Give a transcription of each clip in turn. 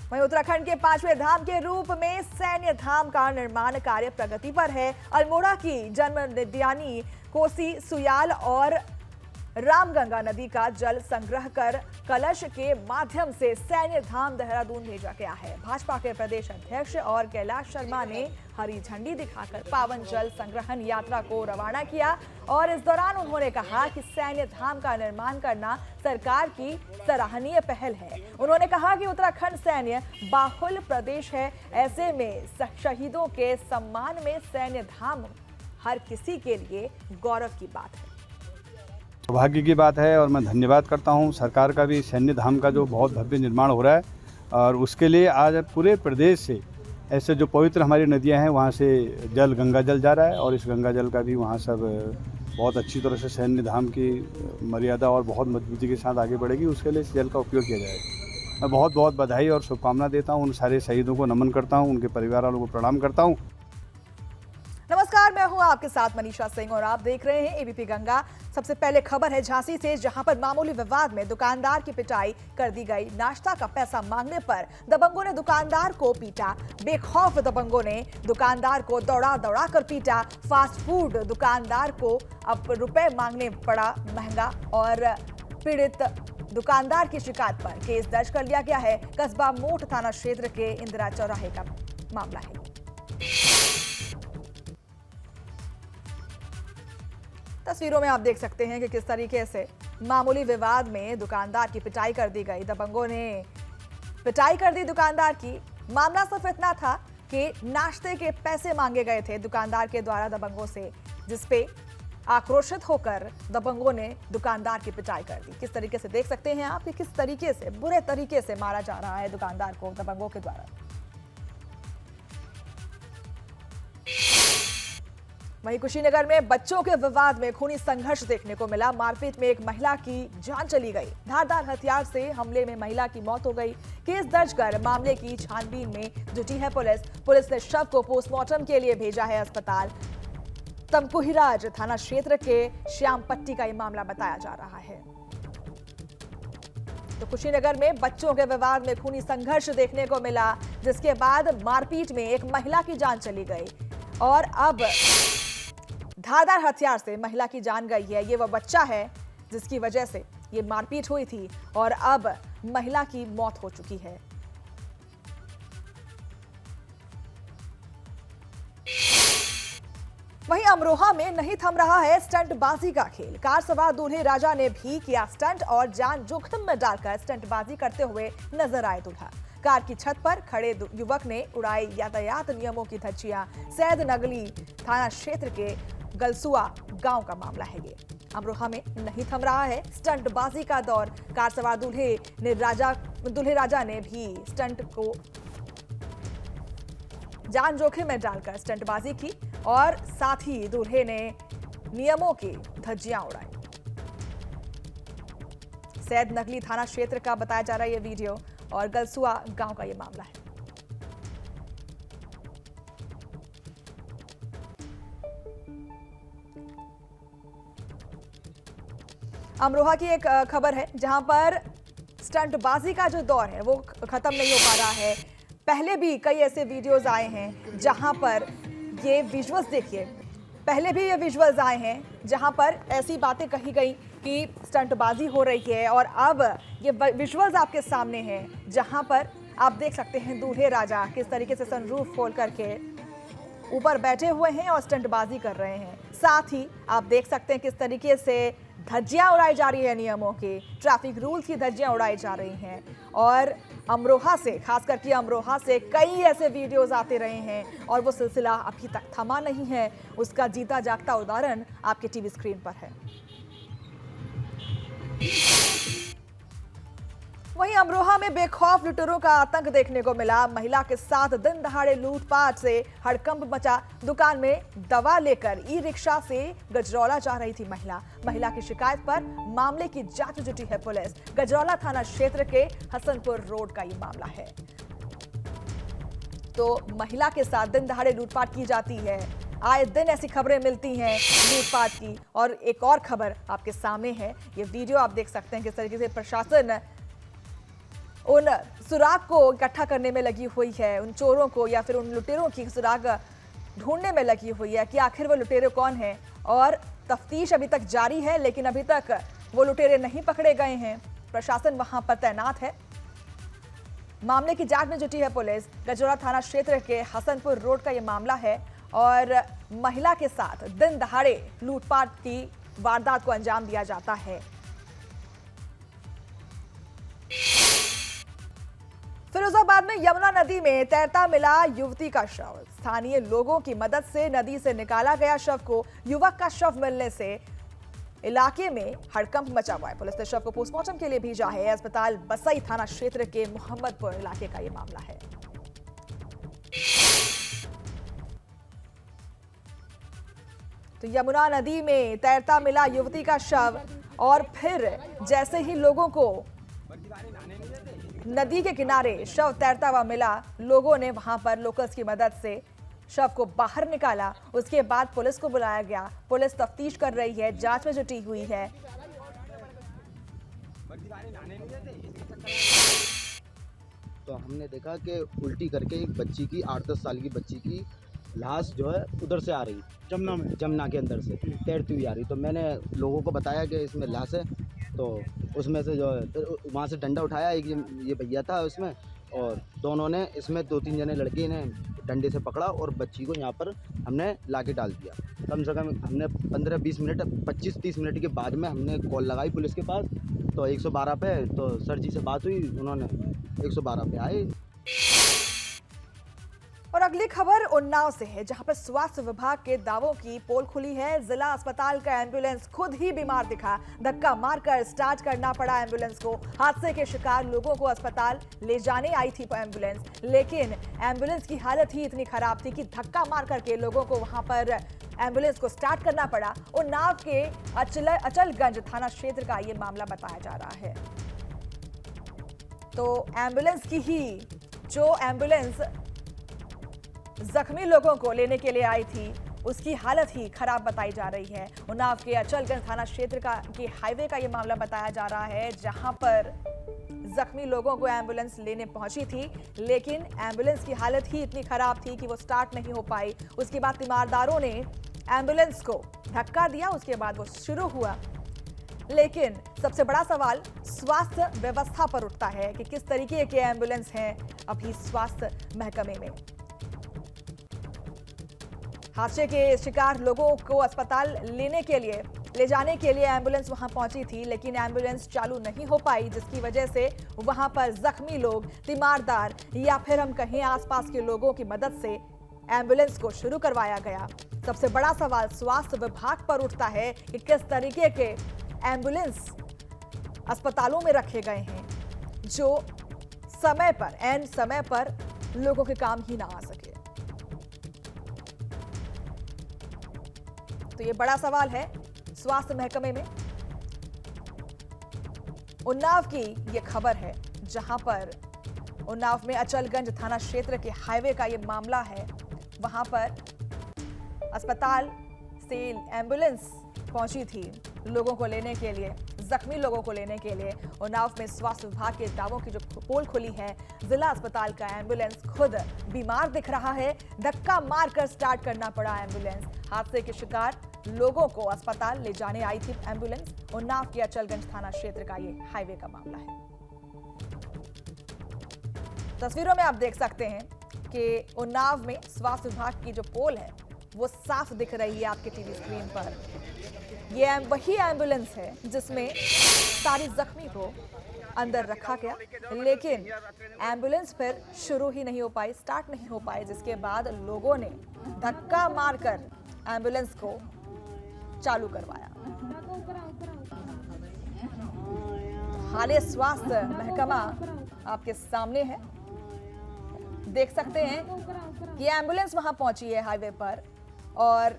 वहीं उत्तराखंड के 5वें धाम के रूप में सैन्य धाम का निर्माण कार्य प्रगति पर है। अल्मोड़ा की जन्म नदियानी कोसी, सुयाल और रामगंगा नदी का जल संग्रह कर कलश के माध्यम से सैन्य धाम देहरादून भेजा गया है। भाजपा के प्रदेश अध्यक्ष और कैलाश शर्मा ने हरी झंडी दिखाकर पावन जल संग्रहण यात्रा को रवाना किया और इस दौरान उन्होंने कहा कि सैन्य धाम का निर्माण करना सरकार की सराहनीय पहल है। उन्होंने कहा कि उत्तराखंड सैन्य बाहुल प्रदेश है, ऐसे में शहीदों के सम्मान में सैन्य धाम हर किसी के लिए गौरव की बात है। सौभाग्य की बात है और मैं धन्यवाद करता हूं सरकार का भी। सैन्य धाम का जो बहुत भव्य निर्माण हो रहा है और उसके लिए आज पूरे प्रदेश से ऐसे जो पवित्र हमारी नदियां हैं वहां से जल, गंगा जल जा रहा है और इस गंगा जल का भी वहां सब बहुत अच्छी तरह से सैन्य धाम की मर्यादा और बहुत मजबूती के साथ आगे बढ़ेगी। उसके लिए इस जल का उपयोग किया जाएगा। मैं बहुत बहुत बधाई और शुभकामना देता हूँ, उन सारे शहीदों को नमन करता हूँ, उनके परिवार वालों को प्रणाम करता हूँ। नमस्कार, मैं हूं आपके साथ मनीषा सिंह और आप देख रहे हैं एबीपी गंगा। सबसे पहले खबर है झांसी से, जहां पर मामूली विवाद में दुकानदार की पिटाई कर दी गई। नाश्ता का पैसा मांगने पर दबंगों ने दुकानदार को पीटा। बेखौफ दबंगों ने दुकानदार को दौड़ा दौड़ा कर पीटा। फास्ट फूड दुकानदार को अब रुपए मांगने पड़ा महंगा और पीड़ित दुकानदार की शिकायत पर केस दर्ज कर लिया गया है। कस्बा मोट थाना क्षेत्र के इंदिरा चौराहे का मामला है। तस्वीरों में आप देख सकते हैं कि किस तरीके से मामूली विवाद में दुकानदार की पिटाई कर दी गई। दबंगों ने पिटाई कर दी दुकानदार की। मामला सिर्फ इतना था कि नाश्ते के पैसे मांगे गए थे दुकानदार के द्वारा दबंगों से, जिसपे आक्रोशित होकर दबंगों ने दुकानदार की पिटाई कर दी। किस तरीके से देख सकते हैं आप कि किस तरीके से बुरे तरीके से मारा जा रहा है दुकानदार को दबंगों के द्वारा। वहीं कुशीनगर में बच्चों के विवाद में खूनी संघर्ष देखने को मिला। मारपीट में एक महिला की जान चली गई। धारदार हथियार से हमले में महिला की मौत हो गई। केस दर्ज कर मामले की छानबीन में जुटी है पुलिस ने शव को पोस्टमार्टम के लिए भेजा है अस्पताल। तमकुहीराज थाना क्षेत्र के श्यामपट्टी का ये मामला बताया जा रहा है। तो कुशीनगर में बच्चों के विवाद में खूनी संघर्ष देखने को मिला, जिसके बाद मारपीट में एक महिला की जान चली गई और अब धारदार हथियार से महिला की जान गई है। ये वह बच्चा है जिसकी वजह से ये मारपीट हुई थी और अब महिला की मौत हो चुकी है। वहीं अमरोहा में नहीं थम रहा है स्टंटबाजी का खेल। कार सवार दूल्हे राजा ने भी किया स्टंट और जान जोखिम में डालकर स्टंटबाजी करते हुए नजर आए दूल्हा। कार की छत पर खड़े युवक ने उड़ाई यातायात नियमों की धज्जियां। सैद नगली थाना क्षेत्र के गलसुआ गांव का मामला है ये। अमरोहा में नहीं थम रहा है स्टंटबाजी का दौर। कार सवार दूल्हे राजा ने भी स्टंट को जान जोखिम में डालकर स्टंटबाजी की और साथ ही दूल्हे ने नियमों की धज्जियां उड़ाई। सैद नगली थाना क्षेत्र का बताया जा रहा है ये वीडियो और गलसुआ गांव का ये मामला है। अमरोहा की एक खबर है, जहां पर स्टंटबाजी का जो दौर है वो खत्म नहीं हो पा रहा है। पहले भी कई ऐसे वीडियोस आए हैं जहां पर ये विजुअल्स देखिए, पहले भी ये विजुअल्स आए हैं जहां पर ऐसी बातें कही गई कि स्टंटबाजी हो रही है और अब ये विजुअल्स आपके सामने हैं जहां पर आप देख सकते हैं दूल्हे राजा किस तरीके से सनरूफ खोल करके ऊपर बैठे हुए हैं और स्टंटबाजी कर रहे हैं। साथ ही आप देख सकते हैं किस तरीके से धज्जियां उड़ाई जा रही है नियमों की, ट्रैफिक रूल्स की धज्जियां उड़ाई जा रही हैं। और अमरोहा से, खास करके अमरोहा से कई ऐसे वीडियोस आते रहे हैं और वो सिलसिला अभी तक थमा नहीं है। उसका जीता जागता उदाहरण आपके टीवी स्क्रीन पर है। वहीं अमरोहा में बेखौफ लुटेरों का आतंक देखने को मिला। महिला के साथ दिन दहाड़े लूटपाट से हड़कंप मचा। दुकान में दवा लेकर ई रिक्शा से गजरौला जा रही थी महिला की शिकायत पर मामले की जांच में जुटी है पुलिस। गजरौला थाना क्षेत्र के हसनपुर रोड का ये मामला है। तो महिला के साथ दिन दहाड़े लूटपाट की जाती है। आए दिन ऐसी खबरें मिलती हैं लूटपाट की। और एक और खबर आपके सामने है, ये वीडियो आप देख सकते हैं किस तरीके से प्रशासन उन सुराग को इकट्ठा करने में लगी हुई है, उन चोरों को या फिर उन लुटेरों की सुराग ढूंढने में लगी हुई है कि आखिर वो लुटेरे कौन हैं। और तफ्तीश अभी तक जारी है, लेकिन अभी तक वो लुटेरे नहीं पकड़े गए हैं। प्रशासन वहां पर तैनात है। मामले की जांच में जुटी है पुलिस। गजोरा थाना क्षेत्र के हसनपुर रोड का ये मामला है और महिला के साथ दिन दहाड़े लूटपाट की वारदात को अंजाम दिया जाता है। फिरोजाबाद में यमुना नदी में तैरता मिला युवती का शव। स्थानीय लोगों की मदद से नदी से निकाला गया शव को। युवक का शव मिलने से इलाके में हड़कंप मचा हुआ है। पुलिस ने शव को पोस्टमार्टम के लिए भेजा है। अस्पताल बसई थाना क्षेत्र के मोहम्मदपुर इलाके का यह मामला है। तो यमुना नदी में तैरता मिला युवती का शव और फिर जैसे ही लोगों को नदी के किनारे शव तैरता हुआ मिला, लोगों ने वहां पर लोकल्स की मदद से शव को बाहर निकाला। उसके बाद पुलिस को बुलाया गया। पुलिस तफ्तीश कर रही है, जांच में जुटी हुई है। तो हमने देखा कि उल्टी करके एक बच्ची की 8-10 साल की बच्ची की लाश जो है उधर से आ रही, जमुना के अंदर से तैरती हुई आ रही। तो मैंने लोगों को बताया कि इसमें लाश है, तो उसमें से जो है फिर वहाँ से डंडा उठाया। एक ये भैया था उसमें, और दोनों ने इसमें 2-3 जने लड़के ने डंडे से पकड़ा और बच्ची को यहाँ पर हमने लाके डाल दिया। कम से कम हमने 15-20 मिनट 25-30 मिनट के बाद में हमने कॉल लगाई पुलिस के पास, तो 112 पे। तो सर जी से बात हुई, उन्होंने 112 पे आए। और अगली खबर उन्नाव से है, जहां पर स्वास्थ्य विभाग के दावों की पोल खुली है। जिला अस्पताल का एम्बुलेंस खुद ही बीमार दिखा। धक्का मारकर स्टार्ट करना पड़ा एम्बुलेंस को। हादसे के शिकार लोगों को अस्पताल ले जाने आई थी एम्बुलेंस, लेकिन एम्बुलेंस की हालत ही इतनी खराब थी कि धक्का मार करके लोगों को वहां पर एम्बुलेंस को स्टार्ट करना पड़ा। उन्नाव के अचलगंज थाना क्षेत्र का ये मामला बताया जा रहा है। तो एम्बुलेंस की ही जो एम्बुलेंस जख्मी लोगों को लेने के लिए आई थी, उसकी हालत ही खराब बताई जा रही है। उन्नाव के अचलगंज थाना क्षेत्र के हाईवे का यह मामला बताया जा रहा है, जहां पर जख्मी लोगों को एम्बुलेंस लेने पहुंची थी, लेकिन एम्बुलेंस की हालत ही इतनी खराब थी कि वो स्टार्ट नहीं हो पाई। उसके बाद तीमारदारों ने एम्बुलेंस को धक्का दिया, उसके बाद वो शुरू हुआ। लेकिन सबसे बड़ा सवाल स्वास्थ्य व्यवस्था पर उठता है कि किस तरीके के एम्बुलेंस हैं अभी स्वास्थ्य महकमे में। हादसे के शिकार लोगों को अस्पताल ले जाने के लिए एम्बुलेंस वहां पहुंची थी, लेकिन एम्बुलेंस चालू नहीं हो पाई, जिसकी वजह से वहां पर जख्मी लोग, तीमारदार या फिर हम कहें आसपास के लोगों की मदद से एम्बुलेंस को शुरू करवाया गया। सबसे बड़ा सवाल स्वास्थ्य विभाग पर उठता है कि किस तरीके के एम्बुलेंस अस्पतालों में रखे गए हैं, जो समय पर एन समय पर लोगों के काम ही ना आ सके। तो ये बड़ा सवाल है स्वास्थ्य महकमे में। उन्नाव की ये खबर है, जहां पर उन्नाव में अचलगंज थाना क्षेत्र के हाईवे का ये मामला है। वहां पर अस्पताल से एम्बुलेंस पहुंची थी लोगों को लेने के लिए, जख्मी लोगों को लेने के लिए। उन्नाव में स्वास्थ्य विभाग के दावों की जो पोल खुली है, जिला अस्पताल का एम्बुलेंस खुद बीमार दिख रहा है। धक्का मारकर स्टार्ट करना पड़ा एम्बुलेंस। हादसे के शिकार लोगों को अस्पताल ले जाने आई थी एम्बुलेंस। उन्नाव के अचलगंज थाना क्षेत्र का ये हाईवे का मामला है। तस्वीरों में आप देख सकते हैं कि उन्नाव में स्वास्थ्य विभाग की जो पोल है वो साफ दिख रही है आपके टीवी स्क्रीन पर। ये वही एम्बुलेंस है जिसमें सारी जख्मी को अंदर रखा गया, लेकिन एम्बुलेंस फिर शुरू ही नहीं हो पाई, स्टार्ट नहीं हो पाई, जिसके बाद लोगों ने धक्का मारकर एम्बुलेंस को चालू करवाया। हाले स्वास्थ्य महकमा आपके सामने है, देख सकते हैं कि एम्बुलेंस वहां पहुंची है हाईवे पर और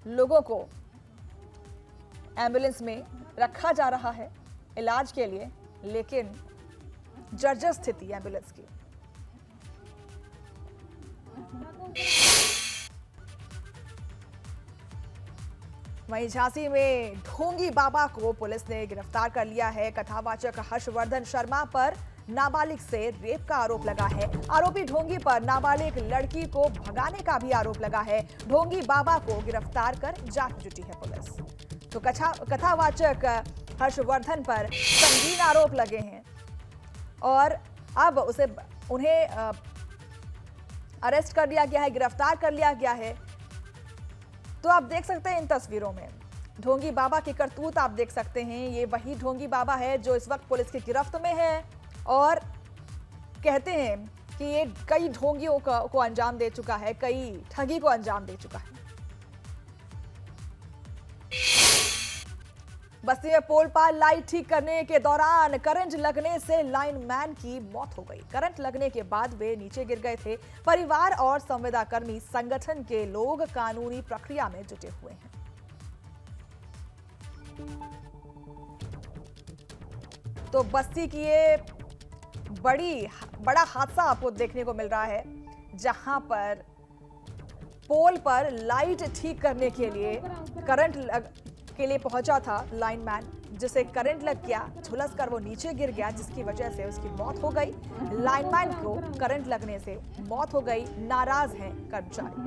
लोगों को एम्बुलेंस में रखा जा रहा है इलाज के लिए, लेकिन जर्जर स्थिति एम्बुलेंस की। वहीं झांसी में ढोंगी बाबा को पुलिस ने गिरफ्तार कर लिया है। कथावाचक हर्षवर्धन शर्मा पर नाबालिग से रेप का आरोप लगा है। आरोपी ढोंगी पर नाबालिग लड़की को भगाने का भी आरोप लगा है। ढोंगी बाबा को गिरफ्तार कर जांच जुटी है पुलिस। तो कथावाचक हर्षवर्धन पर संगीन आरोप लगे हैं और अब उन्हें अरेस्ट कर लिया गया है, गिरफ्तार कर लिया गया है। तो आप देख सकते हैं इन तस्वीरों में ढोंगी बाबा की करतूत आप देख सकते हैं। ये वही ढोंगी बाबा है जो इस वक्त पुलिस की गिरफ्त में है और कहते हैं कि ये कई ढोंगियों को अंजाम दे चुका है, कई ठगी को अंजाम दे चुका है। बस्ती में पोल पाल लाइट ठीक करने के दौरान करंट लगने से लाइनमैन की मौत हो गई। करंट लगने के बाद वे नीचे गिर गए थे। परिवार और संवेदनाकर्मी संगठन के लोग कानूनी प्रक्रिया में जुटे हुए हैं। तो बस्ती की ये बड़ा हादसा आपको देखने को मिल रहा है, जहां पर पोल पर लाइट ठीक करने के लिए के लिए पहुंचा था लाइनमैन, जिसे करंट लग गया, झुलस कर वो नीचे गिर गया, जिसकी वजह से उसकी मौत हो गई। लाइनमैन को करंट लगने से मौत हो गई। नाराज हैं कर्मचारी।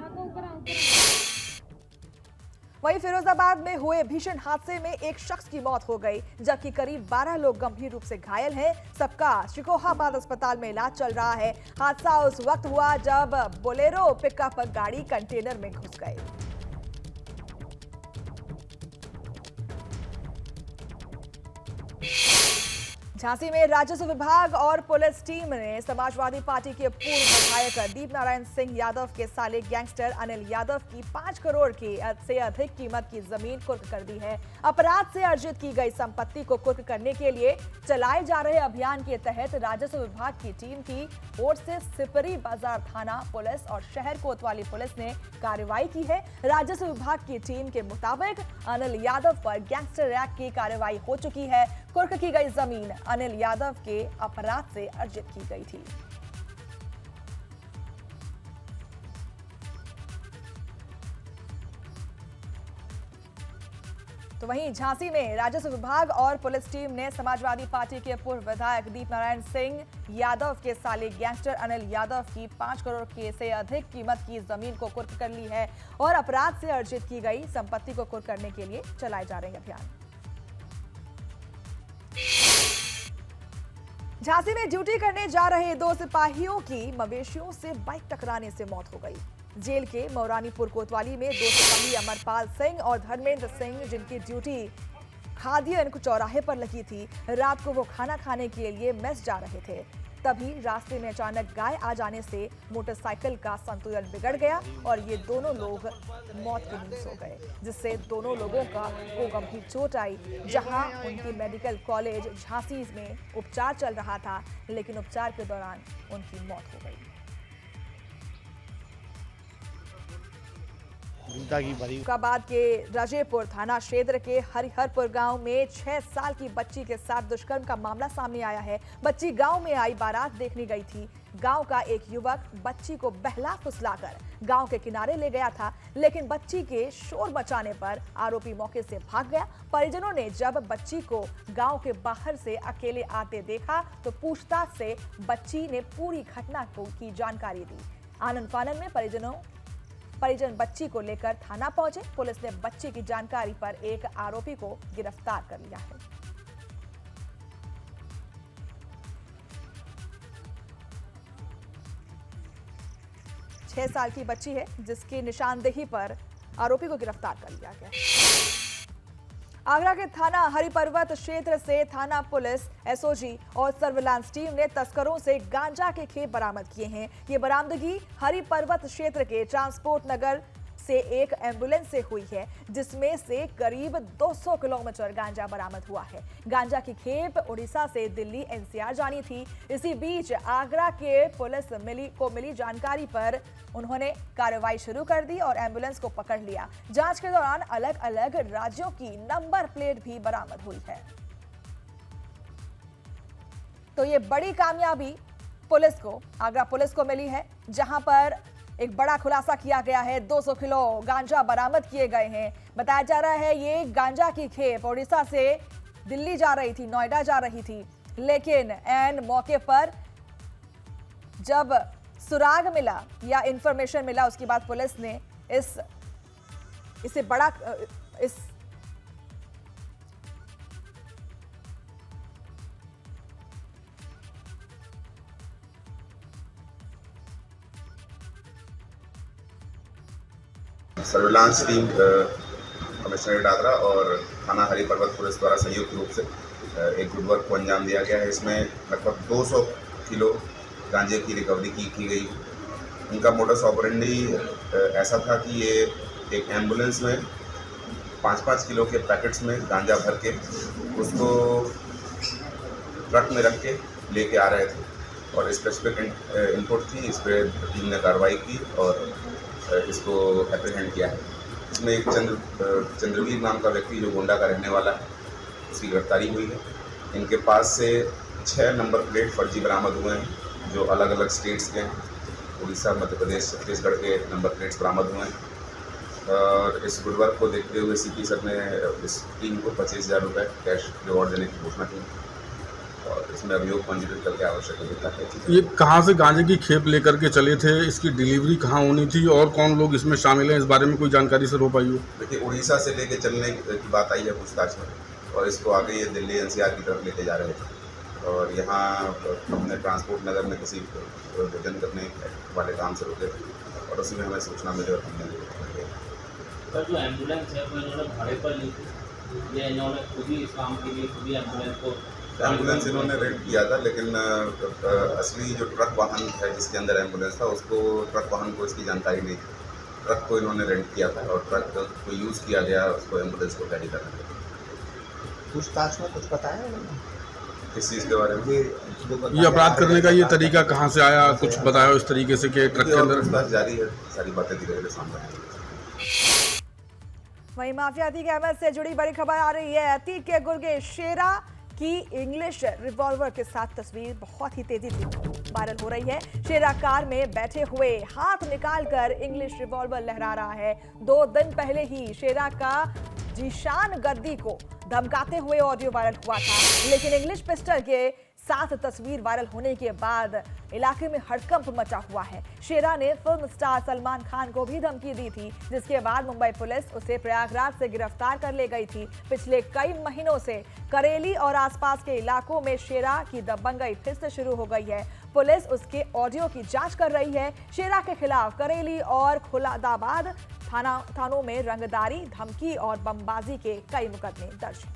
वहीं फिरोजाबाद में हुए भीषण हादसे में एक शख्स की मौत हो गई, जबकि करीब 12 लोग गंभीर रूप से घायल हैं। सबका शिकोहाबाद अस्पताल में इलाज चल रहा है। हादसा उस वक्त हुआ जब बोलेरो पिकअप गाड़ी कंटेनर में घुस गई। झांसी में राजस्व विभाग और पुलिस टीम ने समाजवादी पार्टी के पूर्व विधायक दीप नारायण सिंह यादव के साले गैंगस्टर अनिल यादव की 5 करोड़ से अधिक कीमत की जमीन कुर्क कर दी है। अपराध से अर्जित की गई संपत्ति को कुर्क करने के लिए चलाए जा रहे अभियान के तहत राजस्व विभाग की टीम की ओर से सिपरी बाजार थाना पुलिस और शहर कोतवाली पुलिस ने कार्रवाई की है। राजस्व विभाग की टीम के मुताबिक अनिल यादव पर गैंगस्टर एक्ट की कार्रवाई हो चुकी है। कुर्क की गई जमीन अनिल यादव के अपराध से अर्जित की गई थी। तो वहीं झांसी में राजस्व विभाग और पुलिस टीम ने समाजवादी पार्टी के पूर्व विधायक दीप नारायण सिंह यादव के साले गैंगस्टर अनिल यादव की 5 करोड़ से अधिक कीमत की जमीन को कुर्क कर ली है और अपराध से अर्जित की गई संपत्ति को कुर्क करने के लिए चलाए जा रहे अभियान। झांसी में ड्यूटी करने जा रहे 2 सिपाहियों की मवेशियों से बाइक टकराने से मौत हो गई। जेल के मौरानीपुर कोतवाली में 2 सिपाही अमरपाल सिंह और धर्मेंद्र सिंह, जिनकी ड्यूटी खादियन चौराहे पर लगी थी, रात को वो खाना खाने के लिए मेस जा रहे थे। तभी रास्ते में अचानक गाय आ जाने से मोटरसाइकिल का संतुलन बिगड़ गया और ये दोनों लोग मौत के मुंह सो गए, जिससे दोनों लोगों को गंभीर चोट आई। जहां उनकी मेडिकल कॉलेज झांसी में उपचार चल रहा था, लेकिन उपचार के दौरान उनकी मौत हो गई। फरीदाबाद के राजेपुर थाना क्षेत्र के हरिहरपुर गांव में 6 साल की बच्ची के साथ दुष्कर्म का मामला सामने आया है। बच्ची गांव में आई बारात देखने गई थी। गांव का एक युवक बच्ची को बहला फुसलाकर गांव के किनारे ले गया था, लेकिन बच्ची के शोर मचाने पर आरोपी मौके से भाग गया। परिजनों ने जब बच्ची को गांव के बाहर से अकेले आते देखा तो पूछताछ से बच्ची ने पूरी घटना की जानकारी दी। आनन फानन में परिजन बच्ची को लेकर थाना पहुंचे। पुलिस ने बच्ची की जानकारी पर एक आरोपी को गिरफ्तार कर लिया है। छह साल की बच्ची है, जिसकी निशानदेही पर आरोपी को गिरफ्तार कर लिया गया। आगरा के थाना हरिपर्वत क्षेत्र से थाना पुलिस, एसओजी और सर्विलांस टीम ने तस्करों से गांजा के खेप बरामद किए हैं। ये बरामदगी हरिपर्वत क्षेत्र के ट्रांसपोर्ट नगर से एक एम्बुलेंस से हुई है, जिसमें से करीब 200 किलोमीटर गांजा बरामद हुआ है। गांजा की खेप उड़ीसा से दिल्ली एनसीआर जानी थी। इसी बीच आगरा के पुलिस को मिली जानकारी पर उन्होंने कार्रवाई शुरू कर दी और एम्बुलेंस को पकड़ लिया। जांच के दौरान अलग अलग राज्यों की नंबर प्लेट भी बरामद हुई है। तो ये बड़ी कामयाबी आगरा पुलिस को मिली है, जहां पर एक बड़ा खुलासा किया गया है। 200 किलो गांजा बरामद किए गए हैं। बताया जा रहा है ये गांजा की खेप ओडिशा से दिल्ली जा रही थी, नोएडा जा रही थी, लेकिन ऐन मौके पर जब सुराग मिला या इंफॉर्मेशन मिला उसके बाद पुलिस ने इसे बड़ा सर्विलांस टीम कमिश्नरेट आगरा और थाना हरि पर्वत पुलिस द्वारा संयुक्त रूप से एक गुड वर्क को अंजाम दिया गया है। इसमें लगभग 200 किलो गांजे की रिकवरी की गई। इनका मोडस ऑपरेंडी ऐसा था कि ये एक एम्बुलेंस में 5-5 किलो के पैकेट्स में गांजा भर के उसको ट्रक में रख के लेके आ रहे थे और स्पेसिफिक इनपुट थी। इस पर टीम ने कार्रवाई की और इसको एप्रीहेंड किया है। इसमें एक चंद्रवीर नाम का व्यक्ति जो गोंडा का रहने वाला है, उसकी गिरफ्तारी हुई है। इनके पास से 6 नंबर प्लेट फर्जी बरामद हुए हैं जो अलग अलग स्टेट्स के हैं। उड़ीसा, मध्य प्रदेश, छत्तीसगढ़ के नंबर प्लेट्स बरामद हुए हैं। और इस गुड वर्क को देखते हुए सीपी सर ने इस टीम को 25,000 रुपये कैश रिवॉर्ड देने की घोषणा की और इसमें अभियोग पंजीकृत करके आवश्यक व्यवस्था की। ये कहाँ से गांजे की खेप लेकर के चले थे, इसकी डिलीवरी कहाँ होनी थी और कौन लोग इसमें शामिल हैं, इस बारे में कोई जानकारी सर हो पाई हो? देखिए, उड़ीसा से लेके चलने की बात आई है पूछताछ में और इसको आगे ये दिल्ली NCR की तरफ लेके जा रहे थे और यहाँ अपने ट्रांसपोर्ट नगर में किसी भोजन करने वाले काम से रुके थे और उसी में हमें सूचना मिली और हमने सर जो एम्बुलेंस है वो इन्होंने भाड़े पर ली थी या इन्होंने खुद ही इस काम के लिए खुद ही एम्बुलेंस इन्होंने रेंट किया था, लेकिन असली जो ट्रक वाहन है जिसके अंदर एम्बुलेंस था उसको ट्रक वाहन को इसकी जानकारी नहीं थी। ट्रक को इन्होंने रेंट किया था और ट्रक को यूज़ किया गया उसको एम्बुलेंस को कैरी करने के लिए। पूछताछ में कुछ बताया उन्होंने किस चीज़ के बारे में? ये अपराध करने का ये तरीका कहाँ से आया, कुछ बताया इस तरीके से कि ट्रक के अंदर? पूछताछ जारी है, सारी बातें धीरे धीरे सामने आएंगी। वहीं माफिया अतीक अहमद से जुड़ी बड़ी खबर आ रही है। अतीक के गुर्गे शेरा की इंग्लिश रिवॉल्वर के साथ तस्वीर बहुत ही तेजी से वायरल हो रही है। शेरा कार में बैठे हुए हाथ निकालकर इंग्लिश रिवॉल्वर लहरा रहा है। 2 दिन पहले ही शेरा का जीशान गर्दी को धमकाते हुए ऑडियो वायरल हुआ था, लेकिन इंग्लिश पिस्टल के साथ तस्वीर वायरल होने के बाद इलाके में हड़कंप मचा हुआ है। शेरा ने फिल्म स्टार सलमान खान को भी धमकी दी थी, जिसके बाद मुंबई पुलिस उसे प्रयागराज से गिरफ्तार कर ले गई थी। पिछले कई महीनों से करेली और आसपास के इलाकों में शेरा की दबंगई फिर से शुरू हो गई है। पुलिस उसके ऑडियो की जांच कर रही है। शेरा के खिलाफ करेली और खुलादाबाद थानों में रंगदारी, धमकी और बमबाजी के कई मुकदमे दर्ज हैं।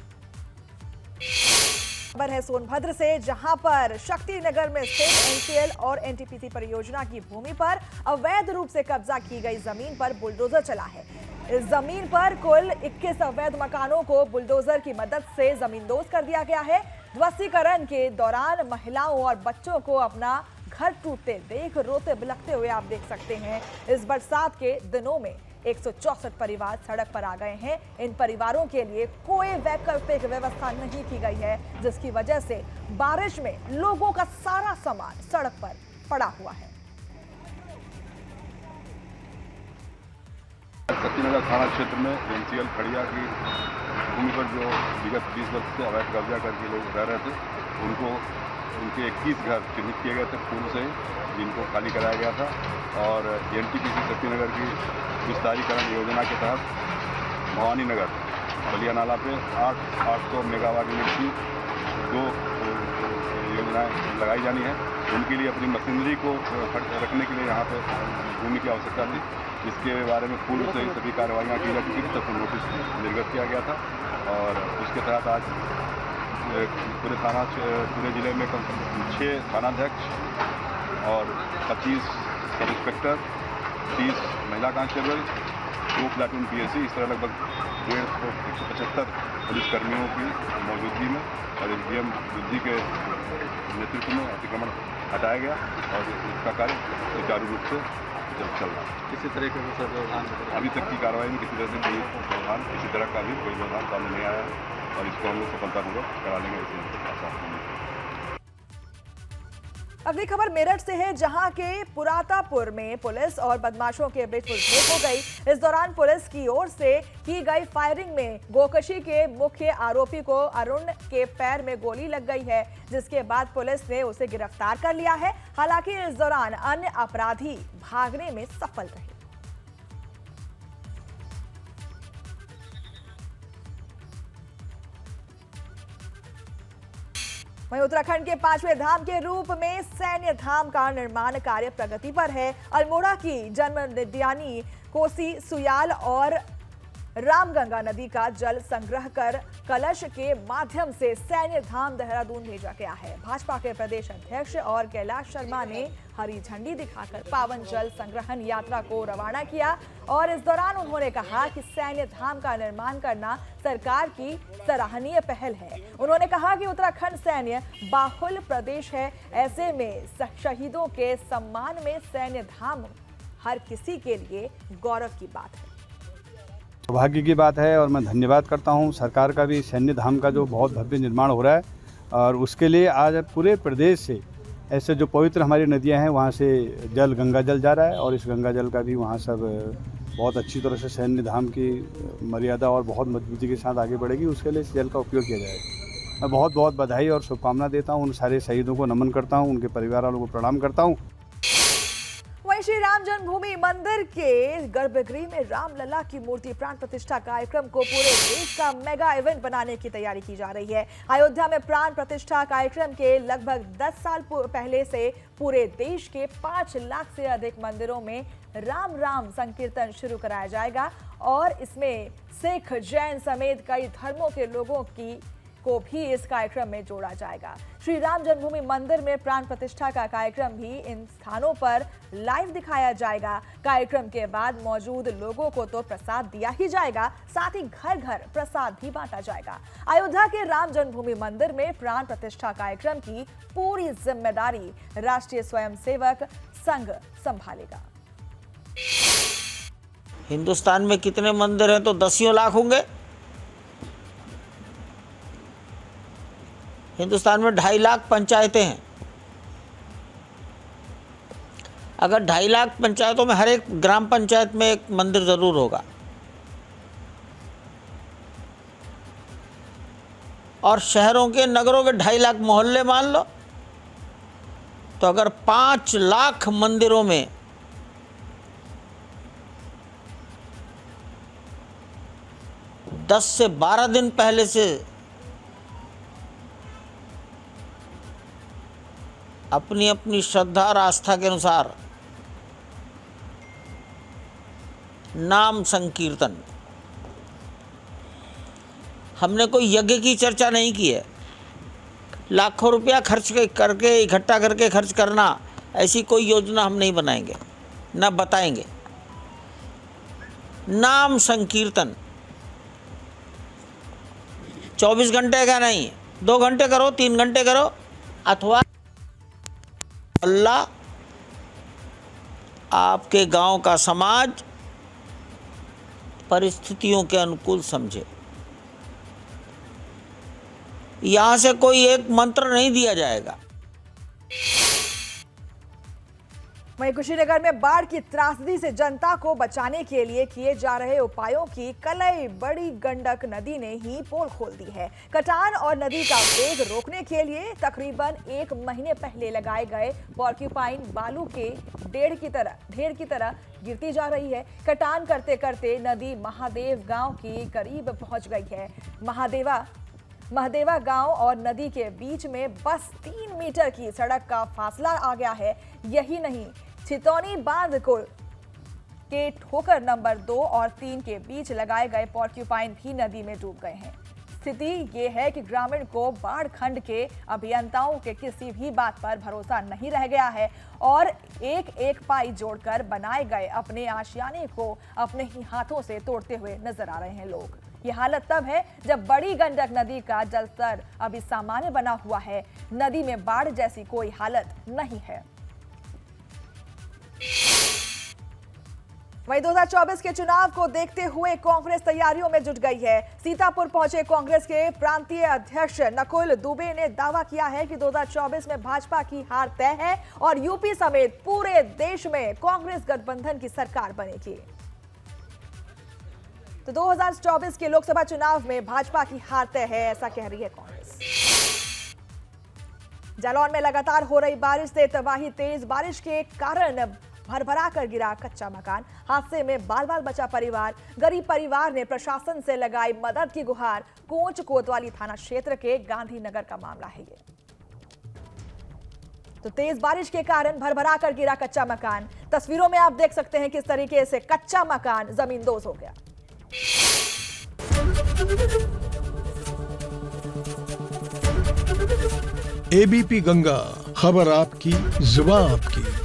खबर है सोनभद्र से, जहां पर शक्ति नगर में स्थित NCL और NTPC परियोजना की भूमि पर अवैध रूप से कब्जा की गई जमीन पर बुलडोजर चला है। इस जमीन पर कुल 21 अवैध मकानों को बुलडोजर की मदद से जमींदोज कर दिया गया है। ध्वस्तीकरण के दौरान महिलाओं और बच्चों को अपना घर टूटते देख रोते बिलखते हुए आप देख सकते हैं। इस बरसात के दिनों में 164 परिवार सड़क पर आ गए हैं। इन परिवारों के लिए कोई वैकल्पिक व्यवस्था नहीं की गई है, जिसकी वजह से बारिश में लोगों का सारा सामान सड़क पर पड़ा हुआ है। शक्तिनगर थाना क्षेत्र में NCL खड़िया की भूमि पर जो विगत 20 वर्ष से अवैध कब्जा करके लोग रह रहे थे, उनके 21 घर चिन्हित किए गए थे पूर्व से, जिनको खाली कराया गया था। और NTPC शक्तिनगर की विस्तारीकरण योजना के तहत भवानी नगर बलिया नाला पे 800 मेगावाट यूनिट की 2 योजनाएं लगाई जानी है। उनके लिए अपनी मशीनरी को रखने के लिए यहाँ पे भूमि की आवश्यकता थी, जिसके बारे में पूर्व से सभी कार्रवाइयाँ की जा चुकी थी, सबको नोटिस निर्गत किया गया था। और उसके तहत आज पूरे ज़िले में 6 थानाध्यक्ष और 25 सब इंस्पेक्टर, 30 महिला कांस्टेबल, 2 प्लाटून PSC, इस तरह लगभग 175 पुलिसकर्मियों की मौजूदगी में और SDM बुद्धि के नेतृत्व में अतिक्रमण हटाया गया और इसका कार्य सुचारू रूप से चल रहा है। किसी तरीके का सर व्यवधान अभी तक की कार्रवाई में किसी तरह से कोई व्यवधान, किसी तरह का भी कोई व्यवधान सामने नहीं आया और इसको हम लोग सफलतापूर्वक करा लेंगे, ऐसी आशा है। अगली खबर मेरठ से है, जहां के पुरातापुर में पुलिस और बदमाशों के बीच मुठभेड़ हो गई। इस दौरान पुलिस की ओर से की गई फायरिंग में गोकशी के मुख्य आरोपी को अरुण के पैर में गोली लग गई है, जिसके बाद पुलिस ने उसे गिरफ्तार कर लिया है। हालांकि इस दौरान अन्य अपराधी भागने में सफल रहे। वहीं उत्तराखंड के 5वें धाम के रूप में सैन्य धाम का निर्माण कार्य प्रगति पर है। अल्मोड़ा की जन्मदियानी कोसी, सुयाल और रामगंगा नदी का जल संग्रह कर कलश के माध्यम से सैन्य धाम देहरादून भेजा गया है। भाजपा के प्रदेश अध्यक्ष और कैलाश शर्मा ने हरी झंडी दिखाकर पावन जल संग्रहण यात्रा को रवाना किया और इस दौरान उन्होंने कहा कि सैन्य धाम का निर्माण करना सरकार की सराहनीय पहल है। उन्होंने कहा कि उत्तराखंड सैन्य बाहुल प्रदेश है, ऐसे में शहीदों के सम्मान में सैन्य धाम हर किसी के लिए गौरव की बात है। सौभाग्य की बात है और मैं धन्यवाद करता हूं सरकार का भी सैन्य धाम का जो बहुत भव्य निर्माण हो रहा है, और उसके लिए आज पूरे प्रदेश से ऐसे जो पवित्र हमारी नदियां हैं वहां से जल, गंगा जल जा रहा है और इस गंगा जल का भी वहां सब बहुत अच्छी तरह से सैन्य धाम की मर्यादा और बहुत मजबूती के साथ आगे बढ़ेगी। उसके लिए इस जल का उपयोग किया जाएगा। मैं बहुत बहुत बधाई और शुभकामना देता हूँ, उन सारे शहीदों को नमन करता हूँ, उनके परिवार वालों को प्रणाम करता हूँ। वहीं श्री राम जन्मभूमि मंदिर के गर्भगृह में रामलला की मूर्ति प्राण प्रतिष्ठा कार्यक्रम को पूरे देश का मेगा इवेंट बनाने की तैयारी की जा रही है। अयोध्या में प्राण प्रतिष्ठा कार्यक्रम के लगभग 10 साल पहले से पूरे देश के 5 लाख से अधिक मंदिरों में राम राम संकीर्तन शुरू कराया जाएगा और इसमें सिख, जैन समेत कई धर्मों के लोगों को भी इस कार्यक्रम में जोड़ा जाएगा। श्री राम जन्मभूमि मंदिर में प्राण प्रतिष्ठा का कार्यक्रम भी इन स्थानों पर लाइव दिखाया जाएगा। कार्यक्रम के बाद मौजूद लोगों को तो प्रसाद दिया ही जाएगा, साथ ही घर घर प्रसाद भी बांटा जाएगा। अयोध्या के राम जन्मभूमि मंदिर में प्राण प्रतिष्ठा कार्यक्रम की पूरी जिम्मेदारी राष्ट्रीय स्वयंसेवक संघ संभालेगा। हिंदुस्तान में कितने मंदिर हैं तो 10 लाख होंगे। हिंदुस्तान में 2.5 लाख पंचायतें हैं। अगर 2.5 लाख पंचायतों में हर एक ग्राम पंचायत में एक मंदिर जरूर होगा और शहरों के, नगरों के 2.5 लाख मोहल्ले मान लो, तो अगर 5 लाख मंदिरों में दस से 12 दिन पहले से अपनी अपनी श्रद्धा और आस्था के अनुसार नाम संकीर्तन, हमने कोई यज्ञ की चर्चा नहीं की है। लाखों रुपया खर्च करके, इकट्ठा करके खर्च करना, ऐसी कोई योजना हम नहीं बनाएंगे, न बताएंगे। नाम संकीर्तन 24 घंटे का नहीं, 2 घंटे करो, 3 घंटे करो, अथवा अल्लाह आपके गांव का समाज परिस्थितियों के अनुकूल समझे। यहां से कोई एक मंत्र नहीं दिया जाएगा। वहीं कुशीनगर में बाढ़ की त्रासदी से जनता को बचाने के लिए किए जा रहे उपायों की कलई बड़ी गंडक नदी ने ही पोल खोल दी है। कटान और नदी का वेग रोकने के लिए तकरीबन 1 महीने पहले लगाए गए पॉर्क्यूपाइन बालू के ढेर की तरह गिरती जा रही है। कटान करते करते नदी महादेव गांव की करीब पहुंच गई है। महदेवा गांव और नदी के बीच में बस 3 मीटर की सड़क का फासला आ गया है। यही नहीं, छितौनी बांध के ठोकर नंबर 2 और 3 के बीच लगाए गए पॉर्क्यूपाइन भी नदी में डूब गए हैं। स्थिति ये है कि ग्रामीण को बाढ़ खंड के अभियंताओं के किसी भी बात पर भरोसा नहीं रह गया है और एक पाई जोड़कर बनाए गए अपने आशियाने को अपने ही हाथों से तोड़ते हुए नजर आ रहे हैं लोग। ये हालत तब है जब बड़ी गंडक नदी का जलस्तर अभी सामान्य बना हुआ है। नदी में बाढ़ जैसी कोई हालत नहीं है। वहीं 2024 के चुनाव को देखते हुए कांग्रेस तैयारियों में जुट गई है। सीतापुर पहुंचे कांग्रेस के प्रांतीय अध्यक्ष नकुल दुबे ने दावा किया है कि 2024 में भाजपा की हार तय है और यूपी समेत पूरे देश में कांग्रेस गठबंधन की सरकार बनेगी। तो 2024 के लोकसभा चुनाव में भाजपा की हार तय है, ऐसा कह रही है कांग्रेस। जालौन में लगातार हो रही बारिश से तबाही तेज बारिश के कारण भरभरा कर गिरा कच्चा मकान। हादसे में बाल बाल बचा परिवार। गरीब परिवार ने प्रशासन से लगाई मदद की गुहार। कोंच कोतवाली थाना क्षेत्र के गांधीनगर का मामला है ये। तो तेज बारिश के कारण भरभरा कर गिरा कच्चा मकान। तस्वीरों में आप देख सकते हैं किस तरीके से कच्चा मकान जमींदोज हो गया। एबीपी गंगा, खबर आपकी, जुबान आपकी।